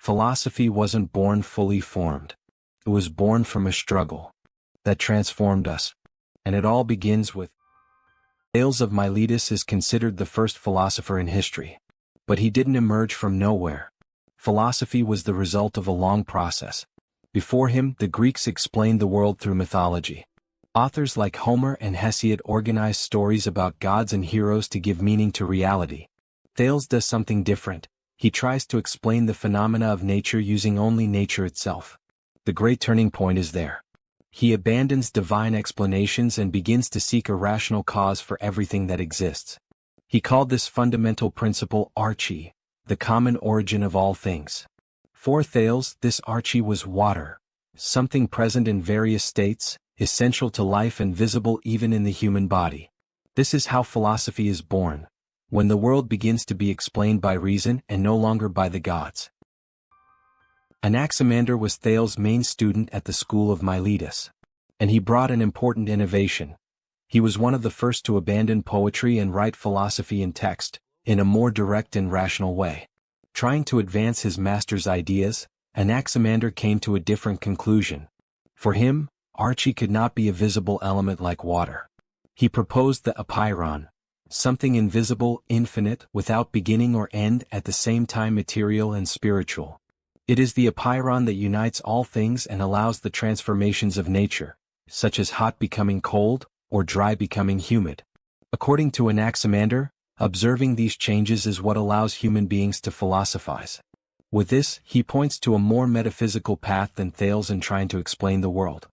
Philosophy wasn't born fully formed. It was born from a struggle that transformed us. And it all begins with Thales of Miletus is considered the first philosopher in history. But he didn't emerge from nowhere. Philosophy was the result of a long process. Before him, the Greeks explained the world through mythology. Authors like Homer and Hesiod organized stories about gods and heroes to give meaning to reality. Thales does something different. He tries to explain the phenomena of nature using only nature itself. The great turning point is there. He abandons divine explanations and begins to seek a rational cause for everything that exists. He called this fundamental principle arche, the common origin of all things. For Thales, this arche was water, something present in various states, essential to life and visible even in the human body. This is how philosophy is born, when the world begins to be explained by reason and no longer by the gods. Anaximander was Thales' main student at the school of Miletus. And he brought an important innovation. He was one of the first to abandon poetry and write philosophy in text, in a more direct and rational way. Trying to advance his master's ideas, Anaximander came to a different conclusion. For him, arche could not be a visible element like water. He proposed the apeiron, something invisible, infinite, without beginning or end, at the same time material and spiritual. It is the apeiron that unites all things and allows the transformations of nature, such as hot becoming cold, or dry becoming humid. According to Anaximander, observing these changes is what allows human beings to philosophize. With this, he points to a more metaphysical path than Thales in trying to explain the world.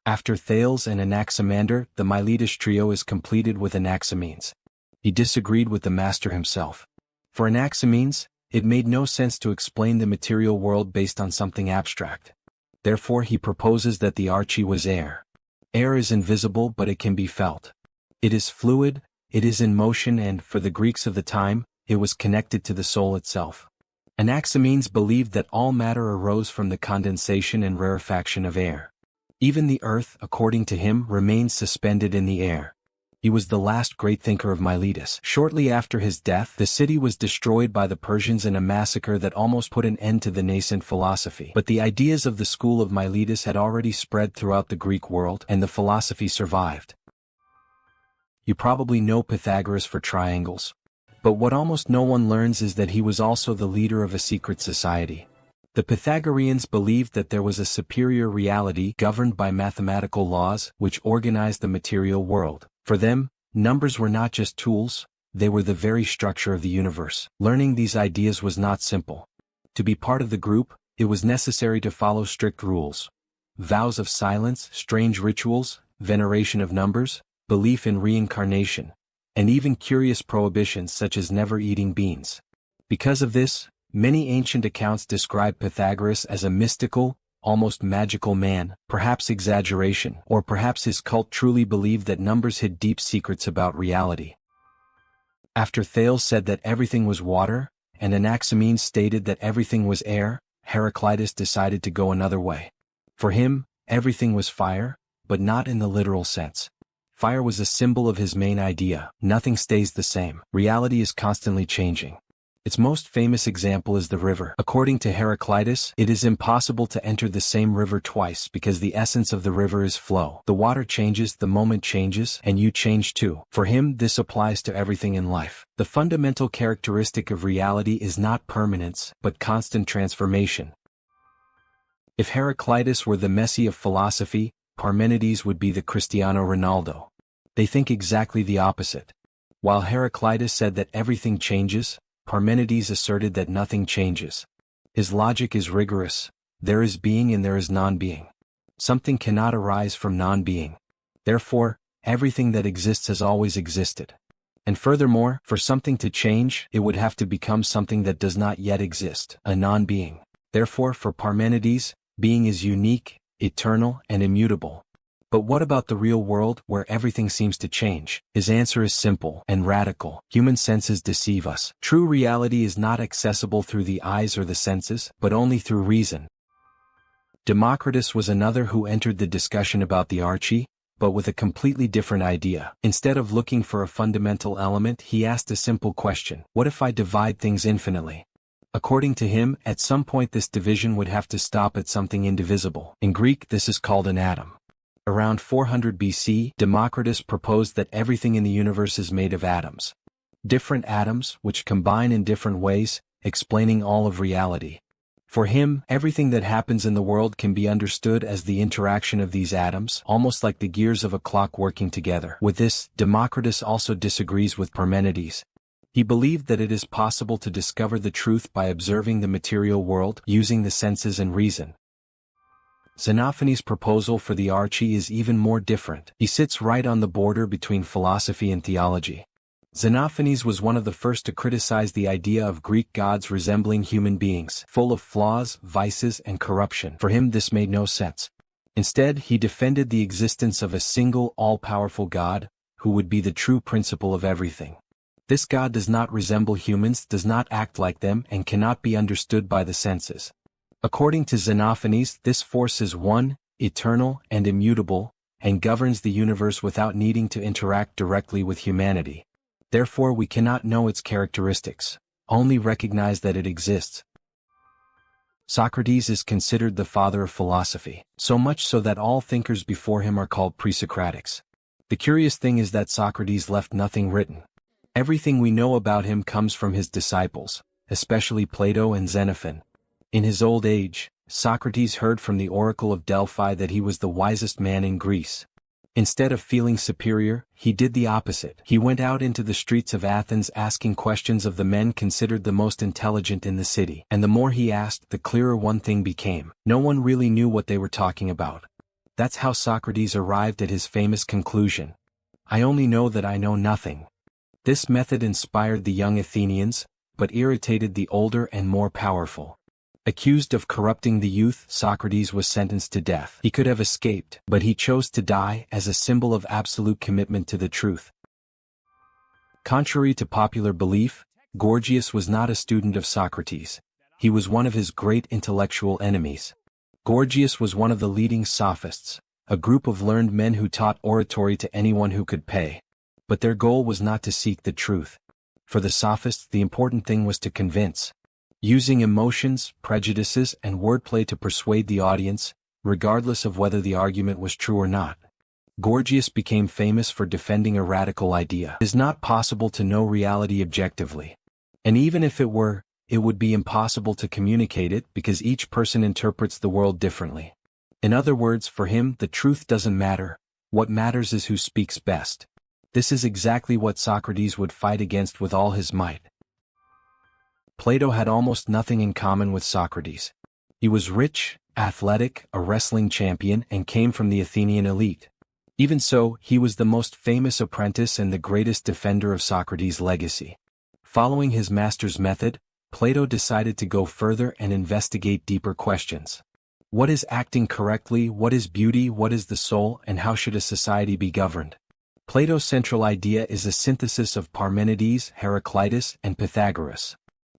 After Thales and Anaximander, the Miletus trio is completed with Anaximenes. He disagreed with the master himself. For Anaximenes, it made no sense to explain the material world based on something abstract. Therefore he proposes that the arche was air. Air is invisible but it can be felt. It is fluid, it is in motion, and, for the Greeks of the time, it was connected to the soul itself. Anaximenes believed that all matter arose from the condensation and rarefaction of air. Even the earth, according to him, remains suspended in the air. He was the last great thinker of Miletus. Shortly after his death, the city was destroyed by the Persians in a massacre that almost put an end to the nascent philosophy. But the ideas of the school of Miletus had already spread throughout the Greek world, and the philosophy survived. You probably know Pythagoras for triangles. But what almost no one learns is that he was also the leader of a secret society. The Pythagoreans believed that there was a superior reality governed by mathematical laws which organized the material world. For them, numbers were not just tools, they were the very structure of the universe. Learning these ideas was not simple. To be part of the group, it was necessary to follow strict rules. Vows of silence, strange rituals, veneration of numbers, belief in reincarnation, and even curious prohibitions such as never eating beans. Because of this, many ancient accounts describe Pythagoras as a mystical, almost magical man, perhaps exaggeration, or perhaps his cult truly believed that numbers hid deep secrets about reality. After Thales said that everything was water, and Anaximenes stated that everything was air, Heraclitus decided to go another way. For him, everything was fire, but not in the literal sense. Fire was a symbol of his main idea: nothing stays the same. Reality is constantly changing. Its most famous example is the river. According to Heraclitus, it is impossible to enter the same river twice because the essence of the river is flow. The water changes, the moment changes, and you change too. For him, this applies to everything in life. The fundamental characteristic of reality is not permanence, but constant transformation. If Heraclitus were the Messi of philosophy, Parmenides would be the Cristiano Ronaldo. They think exactly the opposite. While Heraclitus said that everything changes, Parmenides asserted that nothing changes. His logic is rigorous. There is being and there is non-being. Something cannot arise from non-being. Therefore, everything that exists has always existed. And furthermore, for something to change, it would have to become something that does not yet exist, a non-being. Therefore, for Parmenides, being is unique, eternal, and immutable. But what about the real world, where everything seems to change? His answer is simple and radical. Human senses deceive us. True reality is not accessible through the eyes or the senses, but only through reason. Democritus was another who entered the discussion about the arche, but with a completely different idea. Instead of looking for a fundamental element, he asked a simple question: what if I divide things infinitely? According to him, at some point this division would have to stop at something indivisible. In Greek, this is called an atom. Around 400 BC, Democritus proposed that everything in the universe is made of atoms. Different atoms, which combine in different ways, explaining all of reality. For him, everything that happens in the world can be understood as the interaction of these atoms, almost like the gears of a clock working together. With this, Democritus also disagrees with Parmenides. He believed that it is possible to discover the truth by observing the material world, using the senses and reason. Xenophanes' proposal for the archie is even more different. He sits right on the border between philosophy and theology. Xenophanes was one of the first to criticize the idea of Greek gods resembling human beings, full of flaws, vices, and corruption. For him, this made no sense. Instead, he defended the existence of a single, all-powerful God, who would be the true principle of everything. This God does not resemble humans, does not act like them, and cannot be understood by the senses. According to Xenophanes, this force is one, eternal, and immutable, and governs the universe without needing to interact directly with humanity. Therefore we cannot know its characteristics, only recognize that it exists. Socrates is considered the father of philosophy, so much so that all thinkers before him are called pre-Socratics. The curious thing is that Socrates left nothing written. Everything we know about him comes from his disciples, especially Plato and Xenophon. In his old age, Socrates heard from the oracle of Delphi that he was the wisest man in Greece. Instead of feeling superior, he did the opposite. He went out into the streets of Athens asking questions of the men considered the most intelligent in the city. And the more he asked, the clearer one thing became. No one really knew what they were talking about. That's how Socrates arrived at his famous conclusion. I only know that I know nothing. This method inspired the young Athenians, but irritated the older and more powerful. Accused of corrupting the youth, Socrates was sentenced to death. He could have escaped, but he chose to die as a symbol of absolute commitment to the truth. Contrary to popular belief, Gorgias was not a student of Socrates. He was one of his great intellectual enemies. Gorgias was one of the leading sophists, a group of learned men who taught oratory to anyone who could pay. But their goal was not to seek the truth. For the sophists, the important thing was to convince. Using emotions, prejudices, and wordplay to persuade the audience, regardless of whether the argument was true or not. Gorgias became famous for defending a radical idea. It is not possible to know reality objectively. And even if it were, it would be impossible to communicate it because each person interprets the world differently. In other words, for him, the truth doesn't matter. What matters is who speaks best. This is exactly what Socrates would fight against with all his might. Plato had almost nothing in common with Socrates. He was rich, athletic, a wrestling champion, and came from the Athenian elite. Even so, he was the most famous apprentice and the greatest defender of Socrates' legacy. Following his master's method, Plato decided to go further and investigate deeper questions. What is acting correctly? What is beauty? What is the soul? And how should a society be governed? Plato's central idea is a synthesis of Parmenides, Heraclitus, and Pythagoras.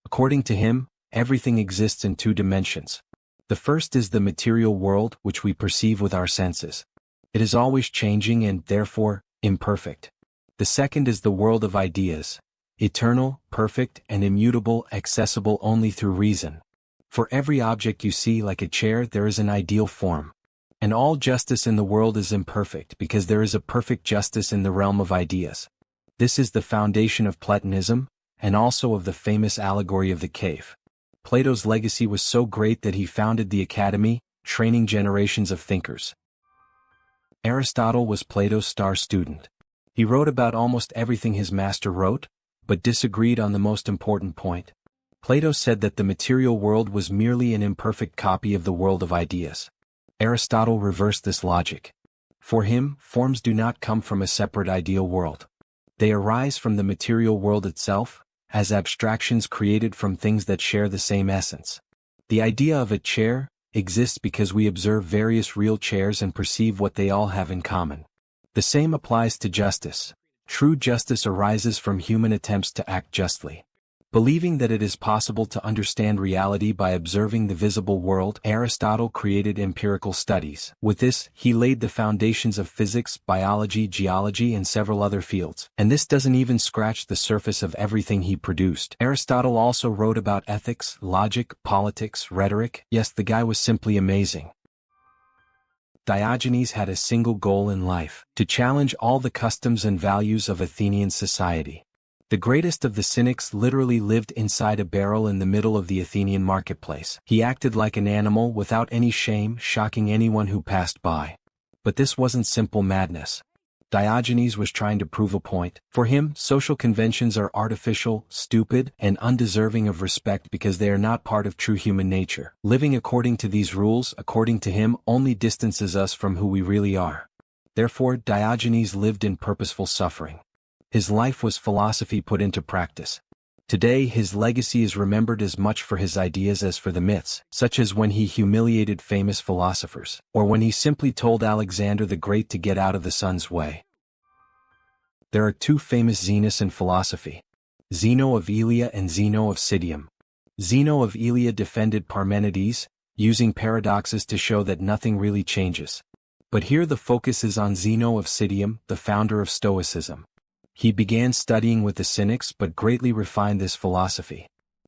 According to him, everything exists in two dimensions. The first is the material world which we perceive with our senses. It is always changing and, therefore, imperfect. The second is the world of ideas, eternal, perfect, and immutable, accessible only through reason. For every object you see like a chair there is an ideal form. And all justice in the world is imperfect because there is a perfect justice in the realm of ideas. This is the foundation of Platonism, and also of the famous allegory of the cave. Plato's legacy was so great that he founded the Academy, training generations of thinkers. Aristotle was Plato's star student. He wrote about almost everything his master wrote, but disagreed on the most important point. Plato said that the material world was merely an imperfect copy of the world of ideas. Aristotle reversed this logic. For him, forms do not come from a separate ideal world. They arise from the material world itself, as abstractions created from things that share the same essence. The idea of a chair exists because we observe various real chairs and perceive what they all have in common. The same applies to justice. True justice arises from human attempts to act justly. Believing that it is possible to understand reality by observing the visible world, Aristotle created empirical studies. With this, he laid the foundations of physics, biology, geology, and several other fields. And this doesn't even scratch the surface of everything he produced. Aristotle also wrote about ethics, logic, politics, rhetoric. Yes, the guy was simply amazing. Diogenes had a single goal in life: to challenge all the customs and values of Athenian society. The greatest of the cynics literally lived inside a barrel in the middle of the Athenian marketplace. He acted like an animal without any shame, shocking anyone who passed by. But this wasn't simple madness. Diogenes was trying to prove a point. For him, social conventions are artificial, stupid, and undeserving of respect because they are not part of true human nature. Living according to these rules, according to him, only distances us from who we really are. Therefore, Diogenes lived in purposeful suffering. His life was philosophy put into practice. Today his legacy is remembered as much for his ideas as for the myths, such as when he humiliated famous philosophers, or when he simply told Alexander the Great to get out of the sun's way. There are two famous Zenos in philosophy: Zeno of Elea and Zeno of Citium. Zeno of Elea defended Parmenides, using paradoxes to show that nothing really changes. But here the focus is on Zeno of Citium, the founder of Stoicism. He began studying with the Cynics but greatly refined this philosophy.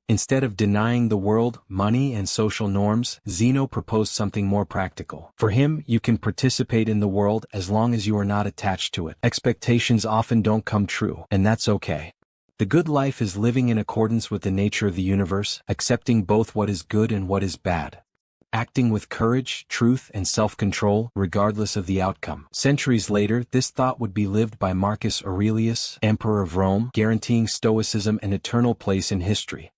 Instead of denying the world, money, and social norms, Zeno proposed something more practical. For him, you can participate in the world as long as you are not attached to it. Expectations often don't come true, and that's okay. The good life is living in accordance with the nature of the universe, accepting both what is good and what is bad. Acting with courage, truth, and self-control, regardless of the outcome. Centuries later, this thought would be lived by Marcus Aurelius, Emperor of Rome, guaranteeing Stoicism an eternal place in history.